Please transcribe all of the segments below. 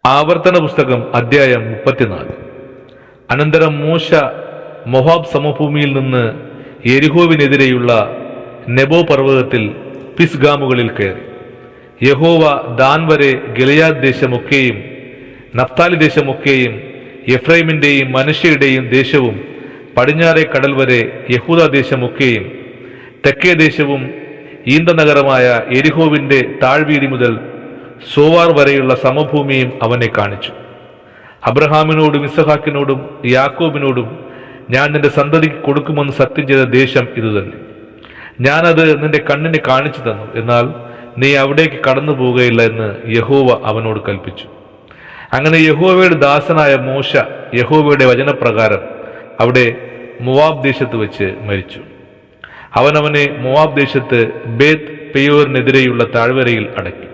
ആവർത്തന പുസ്തകം അധ്യായം 34. അനന്തരം മോശ മോവാബ് സമഭൂമിയിൽ നിന്ന് യെരിഹോവിനെതിരെയുള്ള നെബോ പർവ്വതത്തിൽ പിസ്ഗാമുകളിൽ കയറി. യഹോവ ദാൻ വരെ ഗിലെയാദ് ദേശമൊക്കെയും നഫ്താലി ദേശമൊക്കെയും എഫ്രൈമിന്റെയും മനശ്ശെയുടെയും ദേശവും പടിഞ്ഞാറെ കടൽ വരെ യഹൂദ ദേശമൊക്കെയും തെക്കേ ദേശവും ഈന്തനഗരമായ യെരിഹോവിന്റെ താഴ്വീതി മുതൽ സോവാർ വരെയുള്ള സമഭൂമിയും അവനെ കാണിച്ചു. അബ്രഹാമിനോടും ഇസഹാക്കിനോടും യാക്കോബിനോടും ഞാൻ നിന്റെ സന്തതിക്ക് കൊടുക്കുമെന്ന് സത്യം ചെയ്ത ദേശം ഇതുതന്നെ. ഞാനത് നിന്റെ കണ്ണിന് കാണിച്ചു തന്നു, എന്നാൽ നീ അവിടേക്ക് കടന്നു പോവുകയില്ല എന്ന് യഹോവ അവനോട് കൽപ്പിച്ചു. അങ്ങനെ യഹോവയുടെ ദാസനായ മോശ യഹോവയുടെ വചനപ്രകാരം അവിടെ മോവാബ് ദേശത്ത് വെച്ച് മരിച്ചു. അവനെ മോവാബ് ദേശത്ത് ബേത് പെയോറിനെതിരെയുള്ള താഴ്വരയിൽ അടക്കി.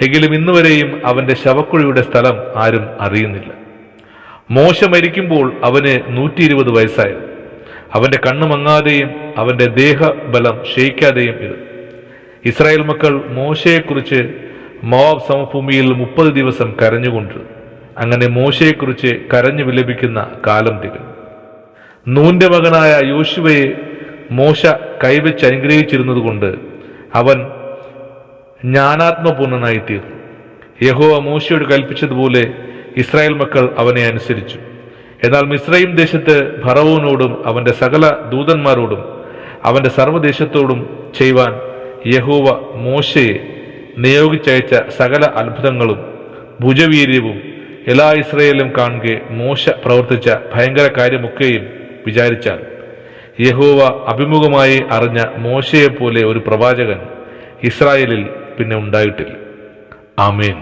എങ്കിലും ഇന്നുവരെയും അവന്റെ ശവക്കുഴിയുടെ സ്ഥലം ആരും അറിയുന്നില്ല. മോശ മരിക്കുമ്പോൾ അവന് 120 വയസ്സായിരുന്നു. അവന്റെ കണ്ണ് മങ്ങാതെയും അവന്റെ ദേഹബലം ക്ഷയിക്കാതെയും ഇരുന്നു. ഇസ്രായേൽ മക്കൾ മോശയെക്കുറിച്ച് മോവാബ് സമഭൂമിയിൽ 30 ദിവസം കരഞ്ഞുകൊണ്ടിരുന്നു. അങ്ങനെ മോശയെക്കുറിച്ച് കരഞ്ഞു വിലപിക്കുന്ന കാലം തികഞ്ഞു. നൂന്റെ മകനായ യോശുവയെ മോശ കൈവച്ച് അനുഗ്രഹിച്ചിരുന്നതുകൊണ്ട് അവൻ ജ്ഞാനാത്മപൂർണനായി തീർന്നു. യഹോവ മോശയോട് കൽപ്പിച്ചതുപോലെ ഇസ്രായേൽ മക്കൾ അവനെ അനുസരിച്ചു. എന്നാൽ മിസ്രയീം ദേശത്ത് ഫറവോനോടും അവന്റെ സകല ദൂതന്മാരോടും അവന്റെ സർവ്വദേശത്തോടും ചെയ്യുവാൻ യഹോവ മോശയെ നിയോഗിച്ചയച്ച സകല അത്ഭുതങ്ങളും ഭുജവീര്യവും എല്ലാ ഇസ്രായേലും കാണുകെ മോശ പ്രവർത്തിച്ച ഭയങ്കര കാര്യമൊക്കെയും വിചാരിച്ചാൽ യഹോവ അഭിമുഖമായി അറിഞ്ഞ മോശയെപ്പോലെ ഒരു പ്രവാചകൻ ഇസ്രായേലിൽ പിന്നെ ഉണ്ടായിട്ടില്ല. ആമേൻ.